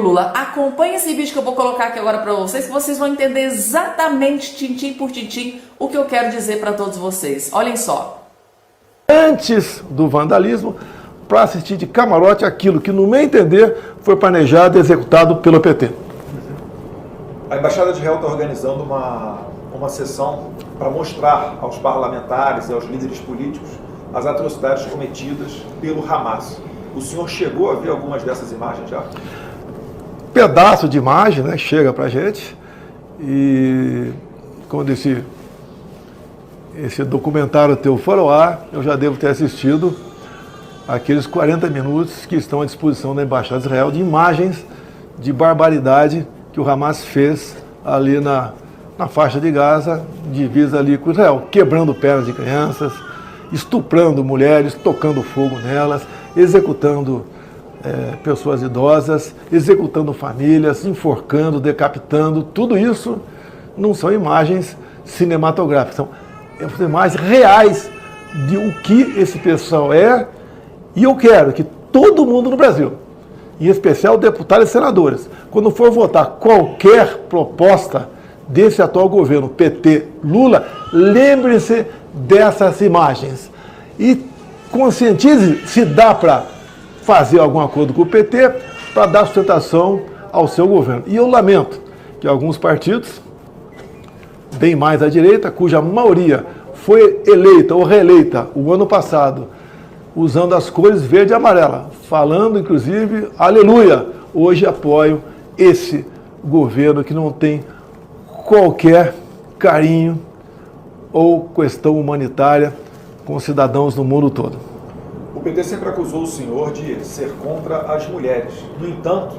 Lula, acompanhe esse vídeo que eu vou colocar aqui agora para vocês, que vocês vão entender exatamente, tintim por tintim, o que eu quero dizer para todos vocês. Olhem só. Antes do vandalismo, para assistir de camarote aquilo que, no meu entender, foi planejado e executado pelo PT. A Embaixada de Israel está organizando uma sessão para mostrar aos parlamentares e aos líderes políticos as atrocidades cometidas pelo Hamas. O senhor chegou a ver algumas dessas imagens já? Pedaço de imagem, né, chega para a gente, e quando esse documentário teu for ao ar, eu já devo ter assistido aqueles 40 minutos que estão à disposição da Embaixada de Israel de imagens de barbaridade que o Hamas fez ali na faixa de Gaza, divisa ali com Israel, quebrando pernas de crianças, estuprando mulheres, tocando fogo nelas, executando pessoas idosas, executando famílias, enforcando, decapitando. Tudo isso não são imagens cinematográficas, são imagens reais de o que esse pessoal é. E eu quero que todo mundo no Brasil, em especial deputados e senadores, quando for votar qualquer proposta desse atual governo PT Lula, lembre-se dessas imagens e conscientize se dá para fazer algum acordo com o PT para dar sustentação ao seu governo. E eu lamento que alguns partidos, bem mais à direita, cuja maioria foi eleita ou reeleita o ano passado, usando as cores verde e amarela, falando inclusive, aleluia, hoje apoio esse governo que não tem qualquer carinho ou questão humanitária com cidadãos no mundo todo. O PT sempre acusou o senhor de ser contra as mulheres. No entanto,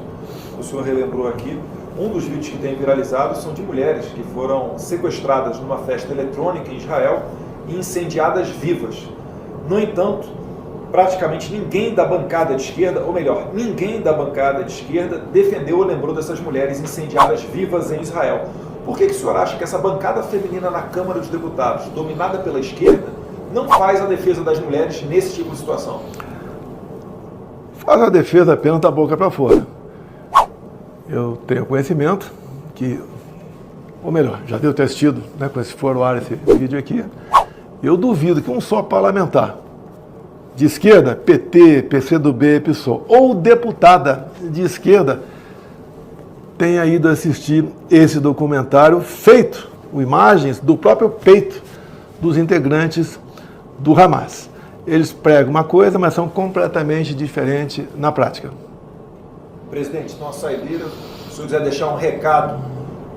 o senhor relembrou aqui, um dos vídeos que tem viralizado são de mulheres que foram sequestradas numa festa eletrônica em Israel e incendiadas vivas. No entanto, praticamente ninguém da bancada de esquerda, ou melhor, ninguém da bancada de esquerda defendeu ou lembrou dessas mulheres incendiadas vivas em Israel. Por que o senhor acha que essa bancada feminina na Câmara dos Deputados, dominada pela esquerda, não faz a defesa das mulheres nesse tipo de situação? Faz a defesa apenas da boca para fora. Eu tenho conhecimento que, ou melhor, já devo ter assistido, né, com esse for ao ar esse vídeo aqui, eu duvido que um só parlamentar de esquerda, PT, PCdoB, PSOL, ou deputada de esquerda, tenha ido assistir esse documentário feito, com imagens do próprio peito dos integrantes do Hamas. Eles pregam uma coisa, mas são completamente diferentes na prática. Presidente, então a saideira, se o senhor quiser deixar um recado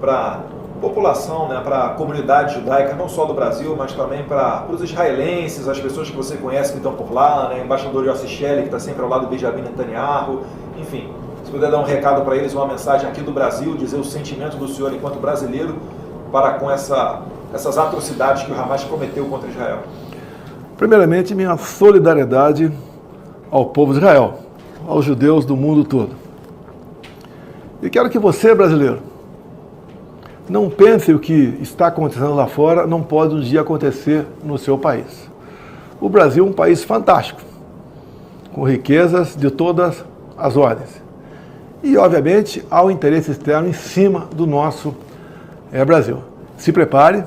para a população, né, para a comunidade judaica, não só do Brasil, mas também para os israelenses, as pessoas que você conhece que estão por lá, né, embaixador Yossi Shelley, que está sempre ao lado do Benjamin Netanyahu, enfim, se puder dar um recado para eles, uma mensagem aqui do Brasil, dizer o sentimento do senhor enquanto brasileiro para com essas atrocidades que o Hamas cometeu contra Israel. Primeiramente, minha solidariedade ao povo de Israel, aos judeus do mundo todo. E quero que você, brasileiro, não pense o que está acontecendo lá fora não pode um dia acontecer no seu país. O Brasil é um país fantástico, com riquezas de todas as ordens. E, obviamente, há um interesse externo em cima do nosso Brasil. Se prepare.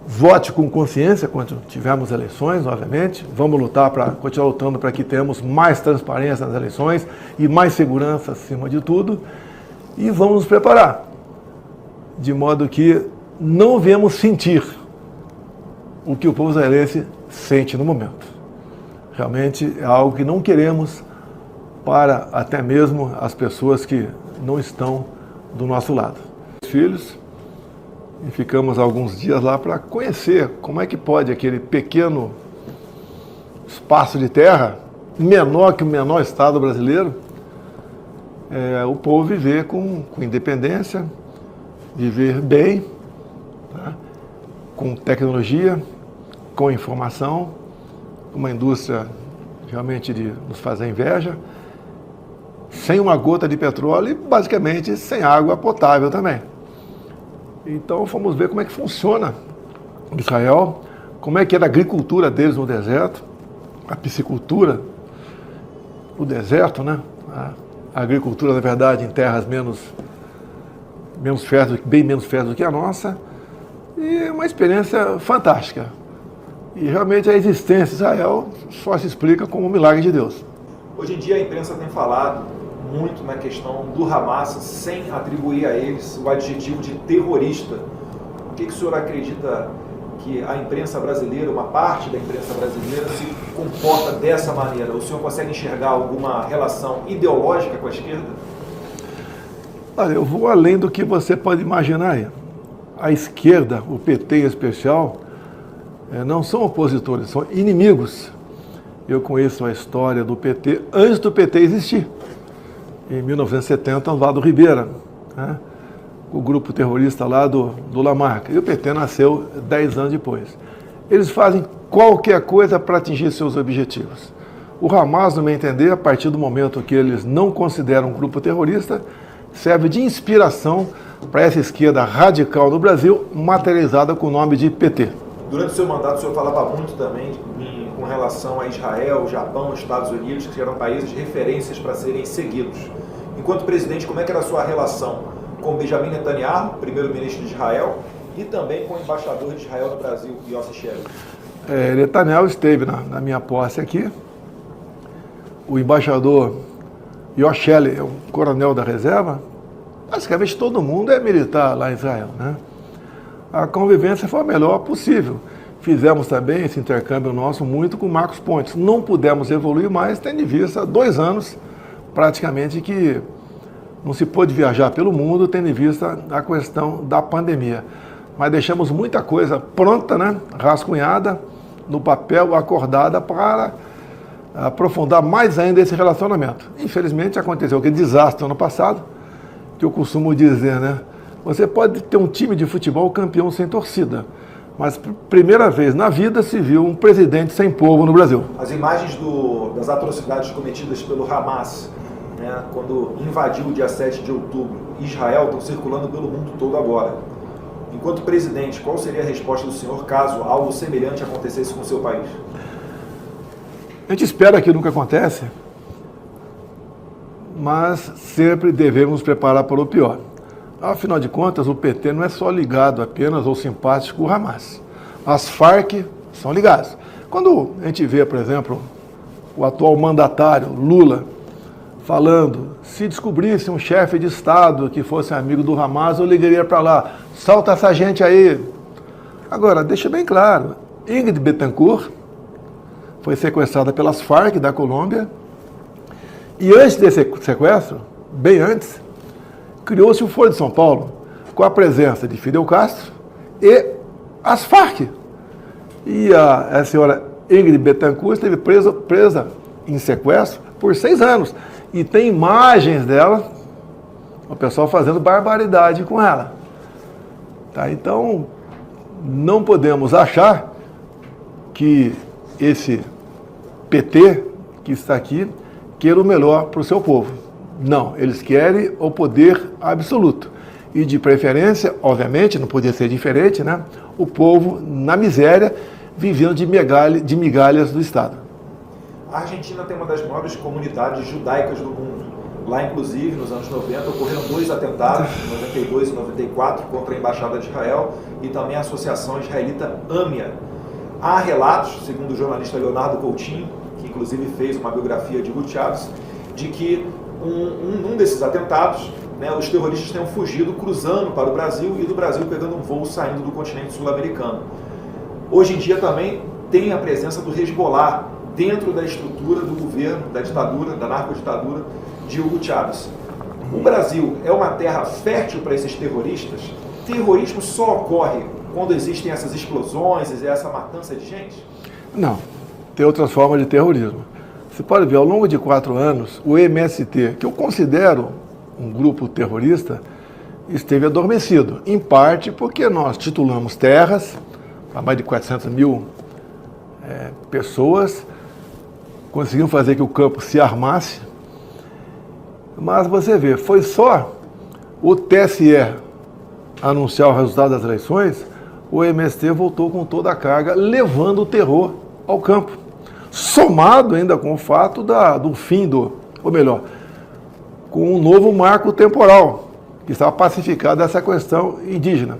Vote com consciência quando tivermos eleições, obviamente. Vamos lutar para continuar lutando para que tenhamos mais transparência nas eleições e mais segurança acima de tudo. E vamos nos preparar, de modo que não venhamos sentir o que o povo israelense sente no momento. Realmente é algo que não queremos para até mesmo as pessoas que não estão do nosso lado. Filhos. E ficamos alguns dias lá para conhecer como é que pode aquele pequeno espaço de terra, menor que o menor estado brasileiro, o povo viver com independência, viver bem, tá? Com tecnologia, com informação, uma indústria realmente de nos fazer inveja, sem uma gota de petróleo e basicamente sem água potável também. Então fomos ver como é que funciona Israel, como é que era a agricultura deles no deserto, a piscicultura no deserto, né? agricultura, na verdade, em terras menos férteis, bem menos férteis do que a nossa, e é uma experiência fantástica. E realmente a existência de Israel só se explica como um milagre de Deus. Hoje em dia a imprensa tem falado muito na questão do Hamas, sem atribuir a eles o adjetivo de terrorista. O que o senhor acredita que a imprensa brasileira, uma parte da imprensa brasileira, se comporta dessa maneira? O senhor consegue enxergar alguma relação ideológica com a esquerda? Olha, eu vou além do que você pode imaginar aí. A esquerda, o PT em especial, não são opositores, são inimigos. Eu conheço a história do PT antes do PT existir. Em 1970, lá do Ribeira, né? O grupo terrorista lá do Lamarca. E o PT nasceu 10 anos depois. Eles fazem qualquer coisa para atingir seus objetivos. O Hamas, no meu entender, a partir do momento que eles não consideram um grupo terrorista, serve de inspiração para essa esquerda radical no Brasil, materializada com o nome de PT. Durante o seu mandato, o senhor falava muito também com relação a Israel, Japão, Estados Unidos, que eram países referências para serem seguidos. Enquanto presidente, como é que era a sua relação com Benjamin Netanyahu, primeiro-ministro de Israel, e também com o embaixador de Israel no Brasil, Yossi Shelley? Netanyahu esteve na minha posse aqui. O embaixador Yossi Shelley é um coronel da reserva. Basicamente todo mundo é militar lá em Israel, né? A convivência foi a melhor possível. Fizemos também esse intercâmbio nosso muito com Marcos Pontes. Não pudemos evoluir mais, tendo em vista 2 anos praticamente que não se pôde viajar pelo mundo, tendo em vista a questão da pandemia. Mas deixamos muita coisa pronta, né? Rascunhada, no papel, acordada para aprofundar mais ainda esse relacionamento. Infelizmente aconteceu aquele desastre ano passado, que eu costumo dizer, né? Você pode ter um time de futebol campeão sem torcida, mas primeira vez na vida se viu um presidente sem povo no Brasil. As imagens das atrocidades cometidas pelo Hamas, né, quando invadiu o dia 7 de outubro, Israel, estão circulando pelo mundo todo agora. Enquanto presidente, qual seria a resposta do senhor caso algo semelhante acontecesse com o seu país? A gente espera que nunca acontece, mas sempre devemos nos preparar para o pior. Afinal de contas, o PT não é só ligado apenas ou simpático com o Hamas. As Farc são ligadas. Quando a gente vê, por exemplo, o atual mandatário, Lula, falando, se descobrisse um chefe de Estado que fosse amigo do Hamas, eu ligaria para lá, solta essa gente aí. Agora, deixa bem claro, Ingrid Betancourt foi sequestrada pelas Farc da Colômbia e antes desse sequestro, bem antes, criou-se o Foro de São Paulo, com a presença de Fidel Castro e as Farc. E a senhora Ingrid Betancourt esteve presa em sequestro por 6 anos. E tem imagens dela, o pessoal fazendo barbaridade com ela. Tá? Então, não podemos achar que esse PT que está aqui queira o melhor para o seu povo. Não, eles querem o poder absoluto. E de preferência, obviamente, não podia ser diferente, né? O povo na miséria, vivendo de migalhas do Estado. A Argentina tem uma das maiores comunidades judaicas do mundo. Lá, inclusive, nos anos 90, ocorreram 2 atentados, em 92 e 94, contra a Embaixada de Israel e também a Associação Israelita AMIA. Há relatos, segundo o jornalista Leonardo Coutinho, que inclusive fez uma biografia de Hugo Chávez, de que um desses atentados, né, os terroristas tenham fugido cruzando para o Brasil e do Brasil pegando um voo saindo do continente sul-americano. Hoje em dia também tem a presença do Hezbollah dentro da estrutura do governo, da ditadura, da narcoditadura de Hugo Chávez. O Brasil é uma terra fértil para esses terroristas? Terrorismo só ocorre quando existem essas explosões e essa matança de gente? Não, tem outras formas de terrorismo. Você pode ver, ao longo de 4 anos, o MST, que eu considero um grupo terrorista, esteve adormecido. Em parte porque nós titulamos terras, para mais de 400 mil pessoas, conseguimos fazer que o campo se armasse. Mas você vê, foi só o TSE anunciar o resultado das eleições, o MST voltou com toda a carga, levando o terror ao campo. Somado ainda com o fato do fim ou melhor, com um novo marco temporal, que estava pacificada essa questão indígena.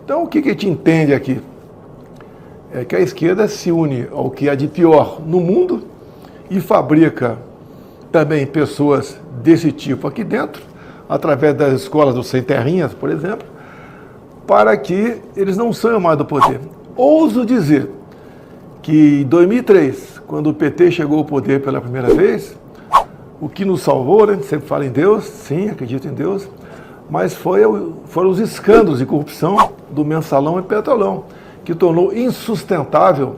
Então, o que a gente entende aqui? É que a esquerda se une ao que há de pior no mundo e fabrica também pessoas desse tipo aqui dentro, através das escolas dos sem terrinhas, por exemplo, para que eles não saiam mais do poder. Ouso dizer que em 2003, quando o PT chegou ao poder pela primeira vez, o que nos salvou, né? Sempre fala em Deus, sim, acredito em Deus, mas foram os escândalos de corrupção do Mensalão e Petrolão, que tornou insustentável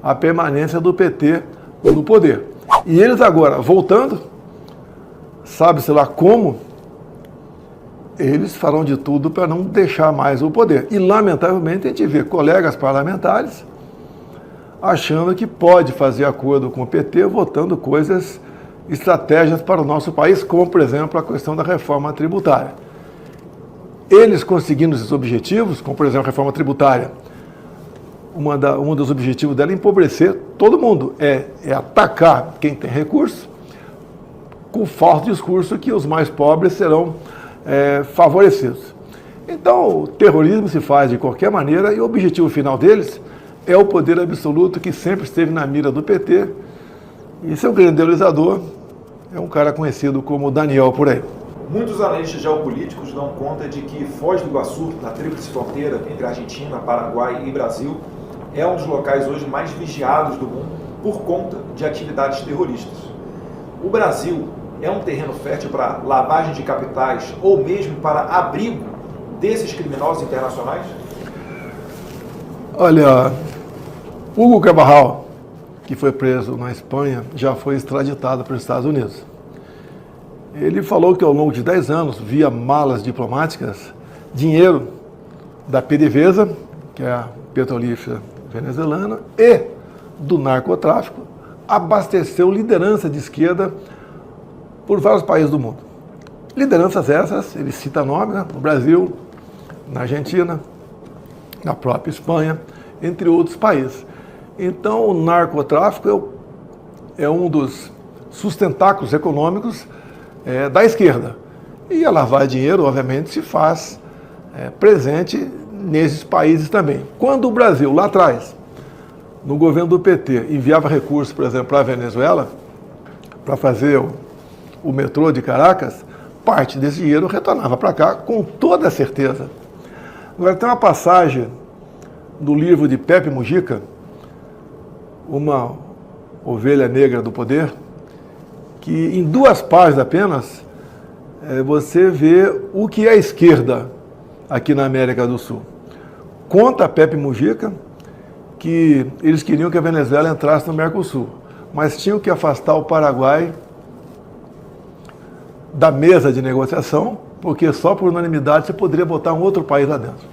a permanência do PT no poder. E eles agora, voltando, sabe-se lá como, eles farão de tudo para não deixar mais o poder. E, lamentavelmente, a gente vê colegas parlamentares achando que pode fazer acordo com o PT, votando coisas, estratégias para o nosso país, como, por exemplo, a questão da reforma tributária. Eles conseguindo esses objetivos, como, por exemplo, a reforma tributária, um dos objetivos dela é empobrecer todo mundo, é atacar quem tem recurso, com falso discurso que os mais pobres serão favorecidos. Então, o terrorismo se faz de qualquer maneira e o objetivo final deles é o poder absoluto que sempre esteve na mira do PT. E seu grande idealizador é um cara conhecido como Daniel por aí. Muitos analistas geopolíticos dão conta de que Foz do Iguaçu, na tríplice fronteira entre Argentina, Paraguai e Brasil, é um dos locais hoje mais vigiados do mundo por conta de atividades terroristas. O Brasil é um terreno fértil para lavagem de capitais ou mesmo para abrigo desses criminosos internacionais? Olha, Hugo Carvajal, que foi preso na Espanha, já foi extraditado para os Estados Unidos. Ele falou que ao longo de 10 anos, via malas diplomáticas, dinheiro da PDVSA, que é a petrolífera venezuelana, e do narcotráfico, abasteceu liderança de esquerda por vários países do mundo. Lideranças essas, ele cita nomes, né? No Brasil, na Argentina, na própria Espanha, entre outros países. Então, o narcotráfico é um dos sustentáculos econômicos da esquerda. E a lavagem de dinheiro, obviamente, se faz presente nesses países também. Quando o Brasil, lá atrás, no governo do PT, enviava recursos, por exemplo, para a Venezuela, para fazer o metrô de Caracas, parte desse dinheiro retornava para cá com toda a certeza. Agora, tem uma passagem do livro de Pepe Mujica, Uma Ovelha Negra do Poder, que em 2 páginas apenas você vê o que é a esquerda aqui na América do Sul. Conta Pepe Mujica que eles queriam que a Venezuela entrasse no Mercosul, mas tinham que afastar o Paraguai da mesa de negociação, porque só por unanimidade você poderia botar um outro país lá dentro.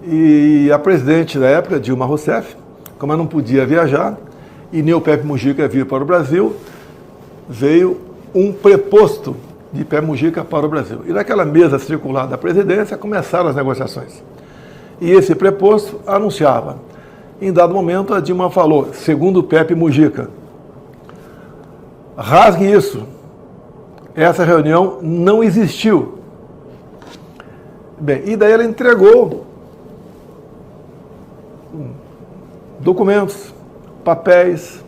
E a presidente da época, Dilma Rousseff, como ela não podia viajar, e nem o Pepe Mujica vir para o Brasil, veio um preposto de Pepe Mujica para o Brasil. E naquela mesa circular da presidência começaram as negociações. E esse preposto anunciava. Em dado momento, a Dilma falou, segundo Pepe Mujica, rasgue isso. Essa reunião não existiu. Bem, e daí ela entregou documentos, papéis,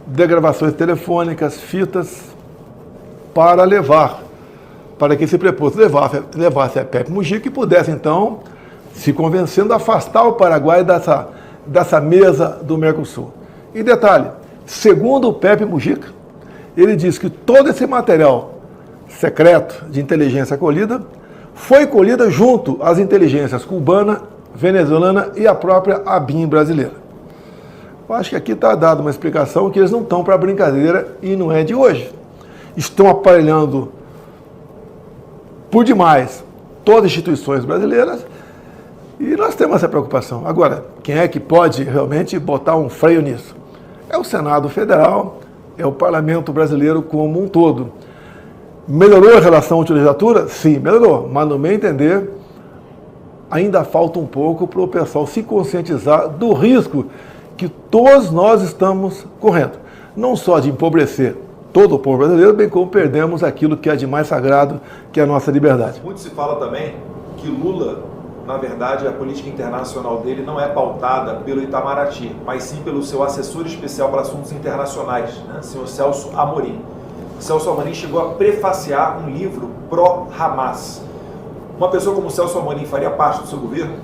degravações telefônicas, fitas, para levar, para que esse preposto levasse a Pepe Mujica e pudesse, então, se convencendo, afastar o Paraguai dessa mesa do Mercosul. E detalhe, segundo o Pepe Mujica, ele diz que todo esse material secreto de inteligência colhida foi colhida junto às inteligências cubana, venezuelana e a própria ABIN brasileira. Eu acho que aqui está dada uma explicação que eles não estão para brincadeira e não é de hoje. Estão aparelhando por demais todas as instituições brasileiras e nós temos essa preocupação. Agora, quem é que pode realmente botar um freio nisso? É o Senado Federal, é o Parlamento brasileiro como um todo. Melhorou a relação à legislatura? Sim, melhorou, mas no meu entender, ainda falta um pouco para o pessoal se conscientizar do risco que todos nós estamos correndo. Não só de empobrecer todo o povo brasileiro, bem como perdemos aquilo que é de mais sagrado, que é a nossa liberdade. Muito se fala também que Lula, na verdade, a política internacional dele não é pautada pelo Itamaraty, mas sim pelo seu assessor especial para assuntos internacionais, né, senhor Celso Amorim. Celso Amorim chegou a prefaciar um livro pró-Hamas. Uma pessoa como Celso Amorim faria parte do seu governo?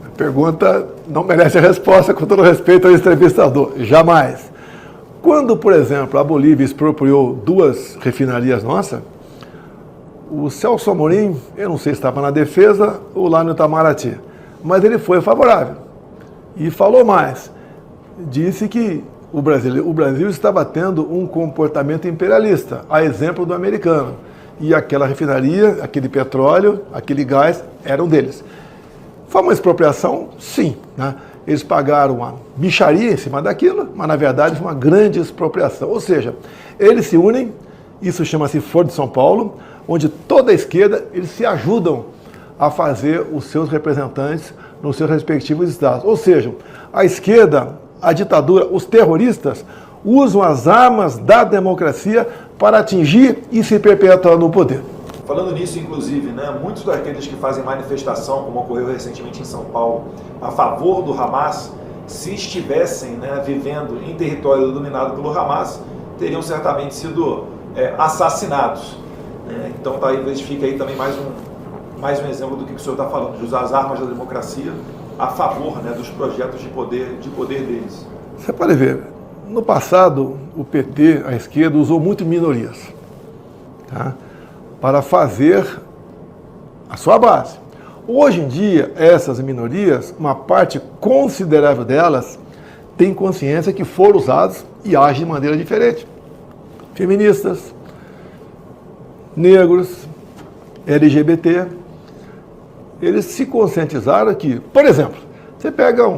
A pergunta não merece a resposta, com todo respeito ao entrevistador. Jamais. Quando, por exemplo, a Bolívia expropriou 2 refinarias nossas, o Celso Amorim, eu não sei se estava na defesa ou lá no Itamaraty, mas ele foi favorável. E falou mais. Disse que o Brasil estava tendo um comportamento imperialista, a exemplo do americano. E aquela refinaria, aquele petróleo, aquele gás, eram deles. Foi uma expropriação? Sim, né? Eles pagaram uma mixaria em cima daquilo, mas na verdade foi uma grande expropriação. Ou seja, eles se unem, isso chama-se Foro de São Paulo, onde toda a esquerda, eles se ajudam a fazer os seus representantes nos seus respectivos estados. Ou seja, a esquerda, a ditadura, os terroristas usam as armas da democracia para atingir e se perpetuar no poder. Falando nisso, inclusive, né, muitos daqueles que fazem manifestação, como ocorreu recentemente em São Paulo, a favor do Hamas, se estivessem, né, vivendo em território dominado pelo Hamas, teriam certamente sido assassinados. Então talvez fique aí também mais um exemplo do que o senhor está falando, de usar as armas da democracia a favor, né, dos projetos de poder deles. Você pode ver, no passado o PT, a esquerda, usou muito minorias, tá, para fazer a sua base. Hoje em dia, essas minorias, uma parte considerável delas, tem consciência que foram usadas e agem de maneira diferente. Feministas, negros, LGBT, eles se conscientizaram que, por exemplo, você pega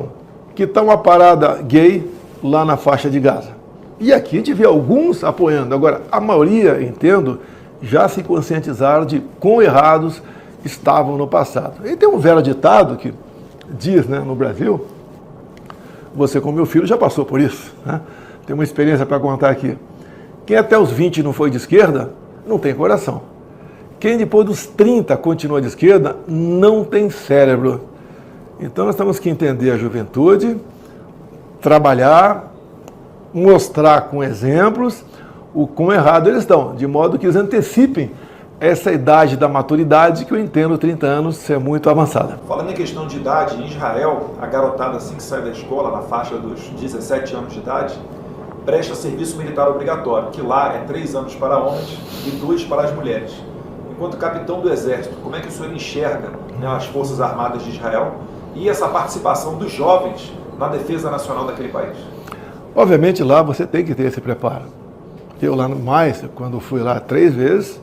que está uma parada gay lá na faixa de Gaza. E aqui a gente vê alguns apoiando. Agora, a maioria, entendo, já se conscientizaram de quão errados estavam no passado. E tem um velho ditado que diz, né, no Brasil, você como meu filho já passou por isso, né? Tem uma experiência para contar aqui. Quem até os 20 não foi de esquerda, não tem coração. Quem depois dos 30 continua de esquerda, não tem cérebro. Então nós temos que entender a juventude, trabalhar, mostrar com exemplos o quão errado eles estão, de modo que eles antecipem essa idade da maturidade, que eu entendo 30 anos ser muito avançada. Falando em questão de idade, em Israel, a garotada assim que sai da escola, na faixa dos 17 anos de idade, presta serviço militar obrigatório, que lá é 3 anos para homens e 2 para as mulheres. Enquanto capitão do exército, como é que o senhor enxerga, né, as Forças Armadas de Israel e essa participação dos jovens na defesa nacional daquele país? Obviamente lá você tem que ter esse preparo. Eu lá mais, quando fui lá 3 vezes,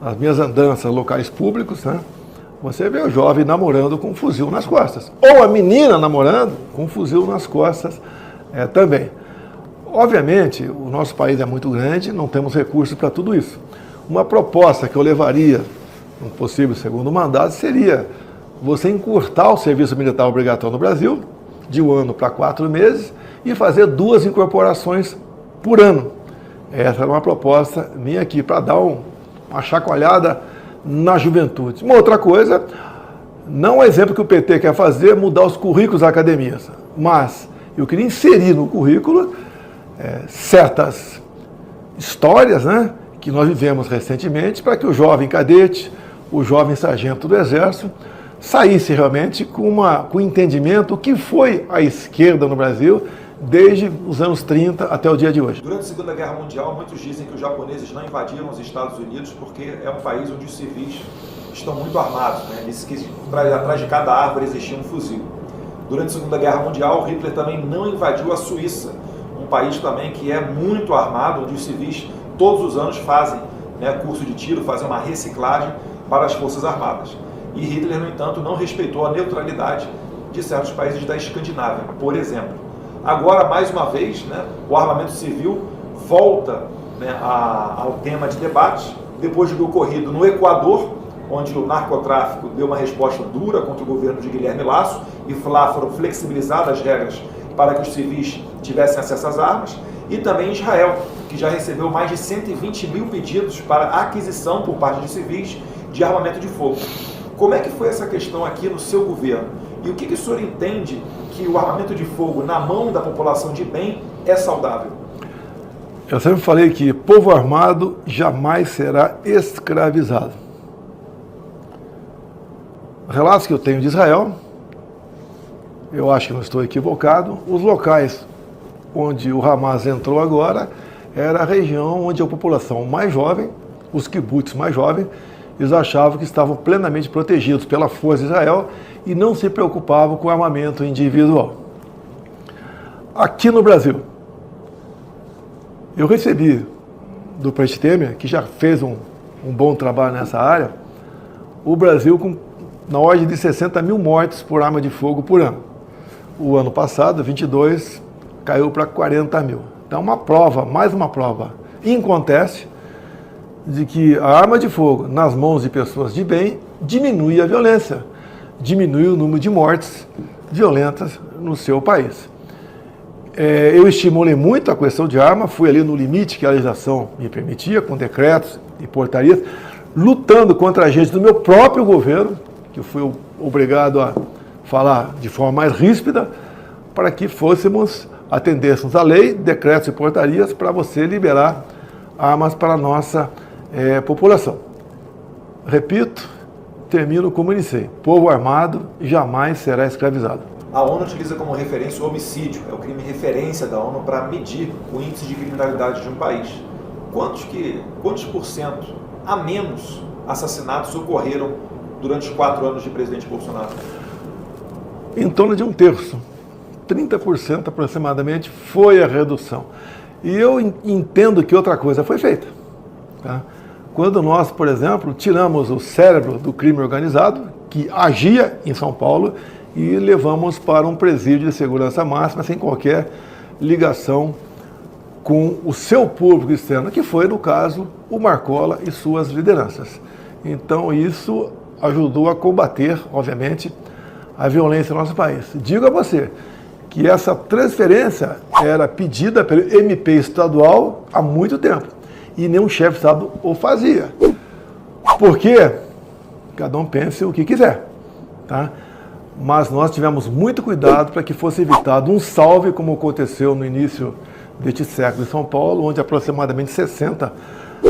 as minhas andanças locais públicos, né, você vê o jovem namorando com um fuzil nas costas. Ou a menina namorando com um fuzil nas costas também. Obviamente, o nosso país é muito grande, não temos recursos para tudo isso. Uma proposta que eu levaria, um possível segundo mandato, seria você encurtar o serviço militar obrigatório no Brasil, de 1 ano para 4 meses, e fazer 2 incorporações por ano. Essa é uma proposta minha aqui, para dar uma chacoalhada na juventude. Uma outra coisa, não é exemplo que o PT quer fazer, mudar os currículos das academias, mas eu queria inserir no currículo certas histórias, né, que nós vivemos recentemente, para que o jovem cadete, o jovem sargento do Exército, saísse realmente com o entendimento do que foi a esquerda no Brasil desde os anos 30 até o dia de hoje. Durante a Segunda Guerra Mundial, muitos dizem que os japoneses não invadiram os Estados Unidos porque é um país onde os civis estão muito armados, né? Diz que atrás de cada árvore existia um fuzil. Durante a Segunda Guerra Mundial, Hitler também não invadiu a Suíça, um país também que é muito armado, onde os civis todos os anos fazem, né, curso de tiro, fazem uma reciclagem para as Forças Armadas. E Hitler, no entanto, não respeitou a neutralidade de certos países da Escandinávia, por exemplo. Agora, mais uma vez, né, o armamento civil volta, né, ao tema de debate, depois do ocorrido no Equador, onde o narcotráfico deu uma resposta dura contra o governo de Guilherme Lasso, e lá foram flexibilizadas as regras para que os civis tivessem acesso às armas, e também Israel, que já recebeu mais de 120 mil pedidos para aquisição por parte de civis de armamento de fogo. Como é que foi essa questão aqui no seu governo? E o que o senhor entende que o armamento de fogo na mão da população de bem é saudável? Eu sempre falei que povo armado jamais será escravizado. Relatos que eu tenho de Israel, eu acho que não estou equivocado, os locais onde o Hamas entrou agora era a região onde a população mais jovem, os kibbutz mais jovens, eles achavam que estavam plenamente protegidos pela força de Israel e não se preocupavam com o armamento individual. Aqui no Brasil, eu recebi do presidente Temer, que já fez um bom trabalho nessa área, o Brasil com na ordem de 60 mil mortes por arma de fogo por ano. O ano passado, 22, caiu para 40 mil. Então, uma prova, mais uma prova inconteste de que a arma de fogo nas mãos de pessoas de bem diminui a violência, diminui o número de mortes violentas no seu país. Eu estimulei muito a questão de arma, fui ali no limite que a legislação me permitia, com decretos e portarias, lutando contra agentes do meu próprio governo, que eu fui obrigado a falar de forma mais ríspida, para que atendêssemos a lei, decretos e portarias, para você liberar armas para a nossa população. Repito, termino como iniciei. Povo armado jamais será escravizado. A ONU utiliza como referência o homicídio, é o crime referência da ONU para medir o índice de criminalidade de um país. Quantos por cento a menos assassinatos ocorreram durante os 4 anos de presidente Bolsonaro? Em torno de 1/3, 30% aproximadamente foi a redução. E eu entendo que outra coisa foi feita. Tá? Quando nós, por exemplo, tiramos o cérebro do crime organizado, que agia em São Paulo, e levamos para um presídio de segurança máxima, sem qualquer ligação com o seu público externo, que foi, no caso, o Marcola e suas lideranças. Então, isso ajudou a combater, obviamente, a violência no nosso país. Digo a você que essa transferência era pedida pelo MP estadual há muito tempo, e nenhum chefe de Estado o fazia. Por quê? Cada um pense o que quiser, tá? Mas nós tivemos muito cuidado para que fosse evitado um salve, como aconteceu no início deste século em São Paulo, onde aproximadamente 60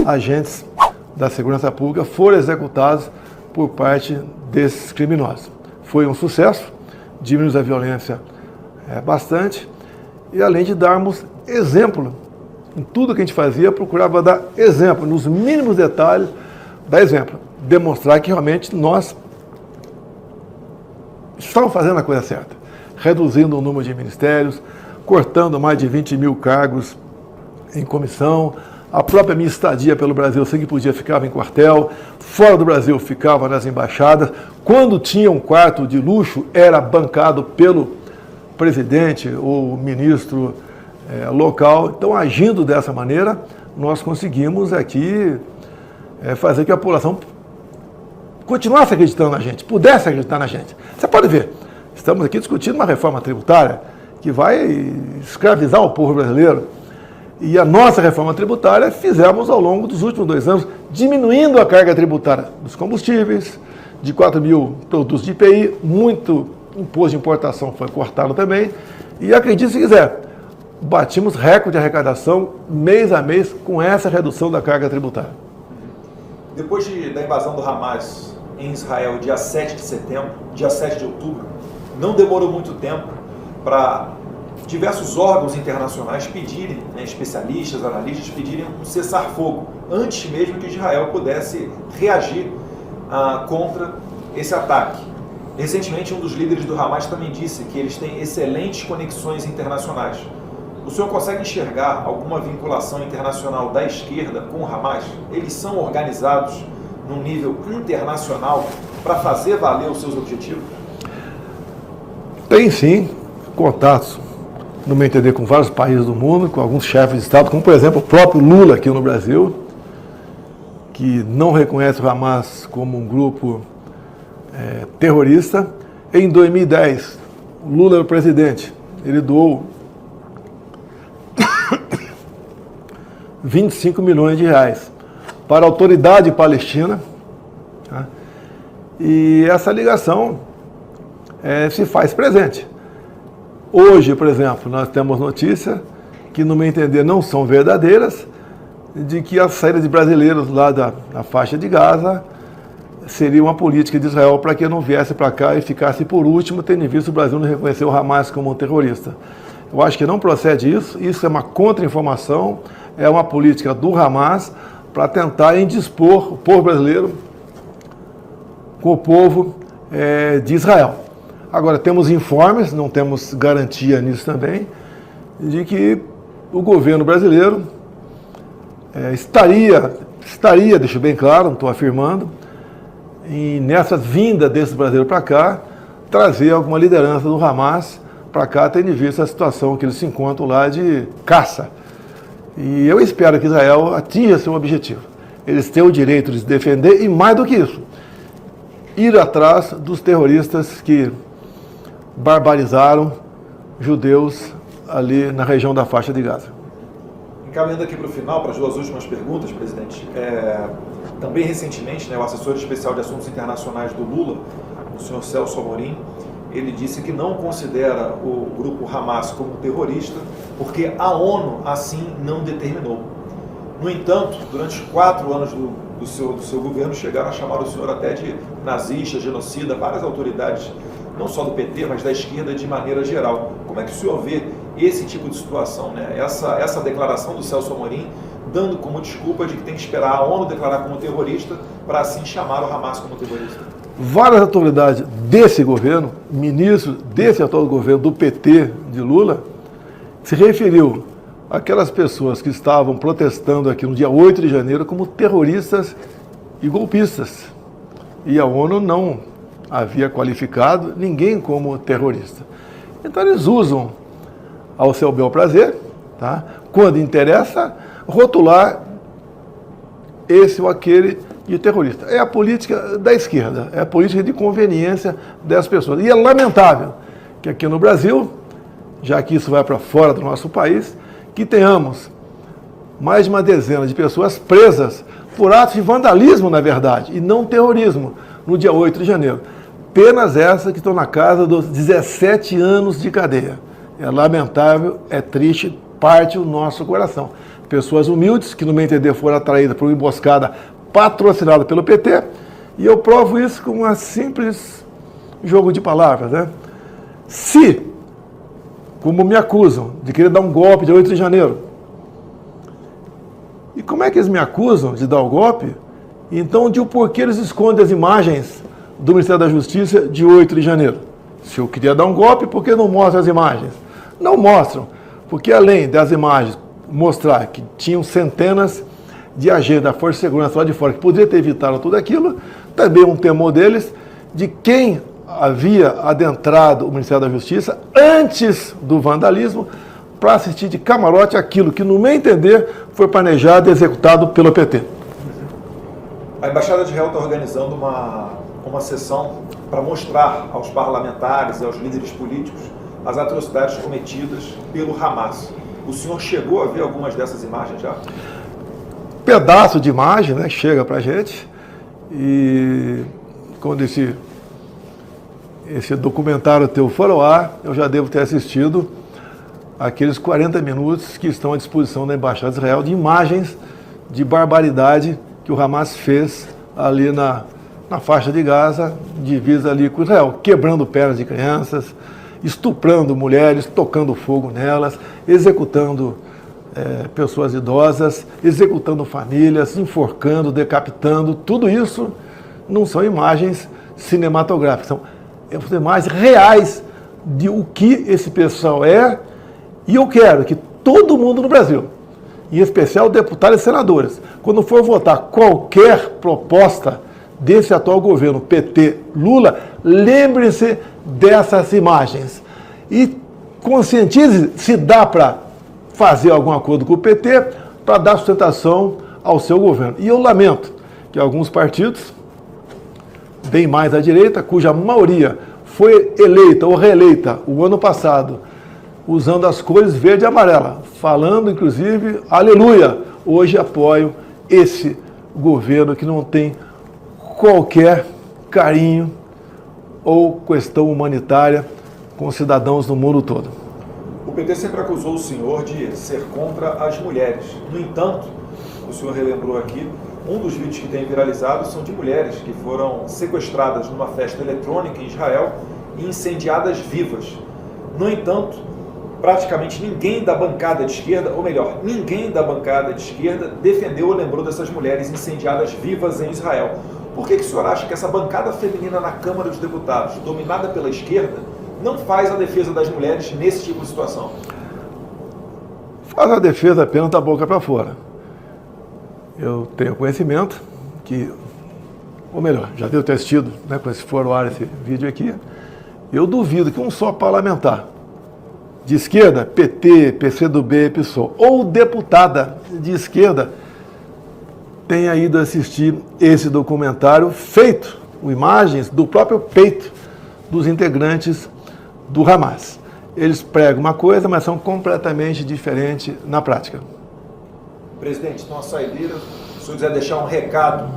agentes da segurança pública foram executados por parte desses criminosos. Foi um sucesso, diminuiu a violência bastante, e além de darmos exemplo em tudo que a gente fazia, procurava dar exemplo, nos mínimos detalhes, dar exemplo, demonstrar que realmente nós estamos fazendo a coisa certa, reduzindo o número de ministérios, cortando mais de 20 mil cargos em comissão, a própria minha estadia pelo Brasil, sei que podia, ficava em quartel, fora do Brasil ficava nas embaixadas, quando tinha um quarto de luxo, era bancado pelo presidente ou ministro local. Então, agindo dessa maneira, nós conseguimos aqui fazer que a população continuasse acreditando na gente, pudesse acreditar na gente. Você pode ver, estamos aqui discutindo uma reforma tributária que vai escravizar o povo brasileiro. E a nossa reforma tributária fizemos ao longo dos últimos 2 anos, diminuindo a carga tributária dos combustíveis, de 4 mil produtos de IPI, muito imposto de importação foi cortado também. E acredite se quiser, batimos recorde de arrecadação mês a mês com essa redução da carga tributária. Depois da invasão do Hamas em Israel, dia 7 de setembro, dia 7 de outubro, não demorou muito tempo para diversos órgãos internacionais pedirem, especialistas, analistas, pedirem um cessar-fogo, antes mesmo que Israel pudesse reagir contra esse ataque. Recentemente, um dos líderes do Hamas também disse que eles têm excelentes conexões internacionais. O senhor consegue enxergar alguma vinculação internacional da esquerda com o Hamas? Eles são organizados num nível internacional para fazer valer os seus objetivos? Tem sim contatos, no meu entender, com vários países do mundo, com alguns chefes de Estado, como por exemplo o próprio Lula aqui no Brasil, que não reconhece o Hamas como um grupo terrorista. Em 2010, Lula era o presidente, ele doou 25 milhões de reais para a autoridade palestina. Tá? E essa ligação se faz presente. Hoje, por exemplo, nós temos notícia que, no meu entender, não são verdadeiras, de que a saída de brasileiros lá da faixa de Gaza seria uma política de Israel para que não viesse para cá e ficasse por último, tendo visto o Brasil não reconhecer o Hamas como um terrorista. Eu acho que não procede isso é uma contra-informação, é uma política do Hamas para tentar indispor o povo brasileiro com o povo de Israel. Agora, temos informes, não temos garantia nisso também, de que o governo brasileiro estaria, deixo bem claro, não estou afirmando, e nessa vinda desse brasileiro para cá, trazer alguma liderança do Hamas para cá, tendo em vista a situação que eles se encontram lá de caça. E eu espero que Israel atinja seu objetivo. Eles têm o direito de se defender e, mais do que isso, ir atrás dos terroristas que barbarizaram judeus ali na região da faixa de Gaza. Encaminhando aqui para o final, para as duas últimas perguntas, presidente. Também recentemente, o assessor especial de assuntos internacionais do Lula, o senhor Celso Amorim, ele disse que não considera o grupo Hamas como terrorista, porque a ONU assim não determinou. No entanto, durante 4 anos do seu governo, chegaram a chamar o senhor até de nazista, genocida, várias autoridades, não só do PT, mas da esquerda de maneira geral. Como é que o senhor vê esse tipo de situação, essa declaração do Celso Amorim, dando como desculpa de que tem que esperar a ONU declarar como terrorista para assim chamar o Hamas como terrorista? Várias autoridades desse governo, ministros desse atual governo do PT de Lula, se referiu àquelas pessoas que estavam protestando aqui no dia 8 de janeiro como terroristas e golpistas. E a ONU não havia qualificado ninguém como terrorista. Então eles usam ao seu bel prazer, tá? Quando interessa, rotular esse ou aquele de terrorista. É a política da esquerda, é a política de conveniência das pessoas. E é lamentável que aqui no Brasil, já que isso vai para fora do nosso país, que tenhamos mais de uma dezena de pessoas presas por atos de vandalismo, na verdade, e não terrorismo, no dia 8 de janeiro. Penas essas que estão na casa dos 17 anos de cadeia. É lamentável, é triste, parte o nosso coração. Pessoas humildes que, no meu entender, foram atraídas por uma emboscada patrocinada pelo PT, e eu provo isso com um simples jogo de palavras, Se, como me acusam de querer dar um golpe de 8 de janeiro, e como é que eles me acusam de dar o golpe? Então, de o porquê eles escondem as imagens do Ministério da Justiça de 8 de janeiro? Se eu queria dar um golpe, por que não mostram as imagens? Não mostram, porque além das imagens mostrar que tinham centenas de agentes da Força de Segurança lá de fora que poderia ter evitado tudo aquilo, também um temor deles de quem havia adentrado o Ministério da Justiça antes do vandalismo para assistir de camarote aquilo que, no meu entender, foi planejado e executado pelo PT. A Embaixada de Israel está organizando uma sessão para mostrar aos parlamentares e aos líderes políticos as atrocidades cometidas pelo Hamas. O senhor chegou a ver algumas dessas imagens já? Pedaço de imagem, chega para a gente, e quando esse documentário teu for ao ar, eu já devo ter assistido aqueles 40 minutos que estão à disposição da Embaixada de Israel de imagens de barbaridade que o Hamas fez ali na faixa de Gaza, divisa ali com Israel, quebrando pernas de crianças, estuprando mulheres, tocando fogo nelas, executando pessoas idosas, executando famílias, enforcando, decapitando. Tudo isso não são imagens cinematográficas, são imagens reais de o que esse pessoal é. E eu quero que todo mundo no Brasil, em especial deputados e senadores, quando for votar qualquer proposta desse atual governo PT Lula, lembre-se dessas imagens e conscientize se dá para fazer algum acordo com o PT para dar sustentação ao seu governo. E eu lamento que alguns partidos, bem mais à direita, cuja maioria foi eleita ou reeleita o ano passado, usando as cores verde e amarela, falando inclusive, aleluia, hoje apoiam esse governo que não tem qualquer carinho ou questão humanitária com os cidadãos do mundo todo. O PT sempre acusou o senhor de ser contra as mulheres. No entanto, o senhor relembrou aqui, um dos vídeos que tem viralizado são de mulheres que foram sequestradas numa festa eletrônica em Israel e incendiadas vivas. No entanto, praticamente ninguém da bancada de esquerda, ou melhor, ninguém da bancada de esquerda defendeu ou lembrou dessas mulheres incendiadas vivas em Israel. Por que o senhor acha que essa bancada feminina na Câmara dos Deputados, dominada pela esquerda, não faz a defesa das mulheres nesse tipo de situação? Faz a defesa apenas da boca para fora. Eu tenho conhecimento que, ou melhor, já devo ter assistido, né, com esse foro ar, esse vídeo aqui, eu duvido que um só parlamentar de esquerda, PT, PCdoB, PSOL, ou deputada de esquerda, tenha ido assistir esse documentário feito com imagens do próprio peito dos integrantes do Hamas. Eles pregam uma coisa, mas são completamente diferentes na prática. Presidente, então a saideira, se o senhor quiser deixar um recado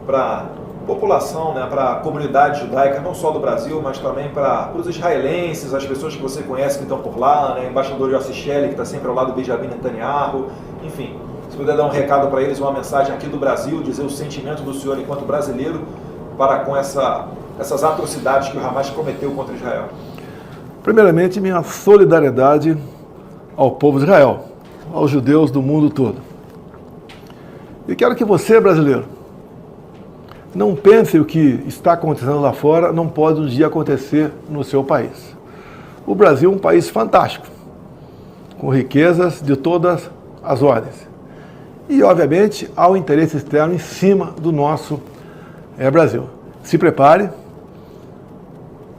para a população, né, para a comunidade judaica, não só do Brasil, mas também para os israelenses, as pessoas que você conhece que estão por lá, né, embaixador Yossi Shelley, que está sempre ao lado do Benjamin Netanyahu, enfim, se puder dar um recado para eles, uma mensagem aqui do Brasil, dizer o sentimento do senhor enquanto brasileiro para com essas atrocidades que o Hamas cometeu contra Israel. Primeiramente, minha solidariedade ao povo de Israel, aos judeus do mundo todo. E quero que você, brasileiro, não pense o que está acontecendo lá fora não pode um dia acontecer no seu país. O Brasil é um país fantástico, com riquezas de todas as ordens. E, obviamente, há um interesse externo em cima do nosso Brasil. Se prepare,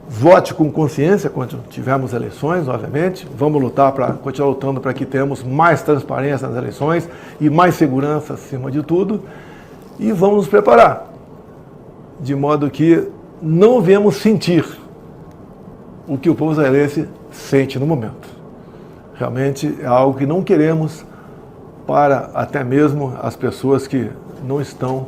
vote com consciência quando tivermos eleições, obviamente. Vamos lutar continuar lutando para que tenhamos mais transparência nas eleições e mais segurança acima de tudo. E vamos nos preparar, de modo que não venhamos sentir o que o povo israelense sente no momento. Realmente é algo que não queremos para até mesmo as pessoas que não estão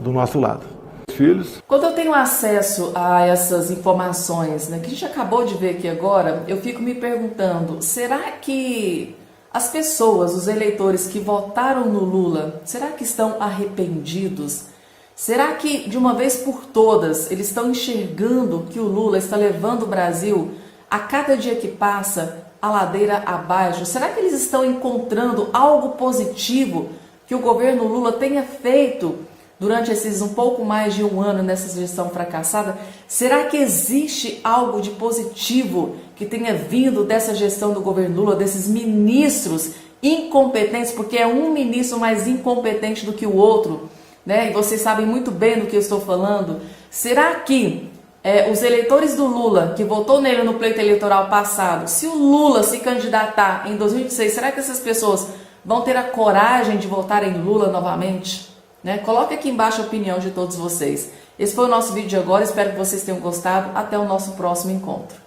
do nosso lado. Filhos. Quando eu tenho acesso a essas informações, né, que a gente acabou de ver aqui agora, eu fico me perguntando, será que as pessoas, os eleitores que votaram no Lula, será que estão arrependidos? Será que, de uma vez por todas, eles estão enxergando que o Lula está levando o Brasil, a cada dia que passa, a ladeira abaixo? Será que eles estão encontrando algo positivo que o governo Lula tenha feito durante esses um pouco mais de um ano nessa gestão fracassada? Será que existe algo de positivo que tenha vindo dessa gestão do governo Lula, desses ministros incompetentes, porque é um ministro mais incompetente do que o outro, né? E vocês sabem muito bem do que eu estou falando. Será que os eleitores do Lula, que votou nele no pleito eleitoral passado, se o Lula se candidatar em 2026, será que essas pessoas vão ter a coragem de votar em Lula novamente? Né? Coloque aqui embaixo a opinião de todos vocês. Esse foi o nosso vídeo de agora, espero que vocês tenham gostado. Até o nosso próximo encontro.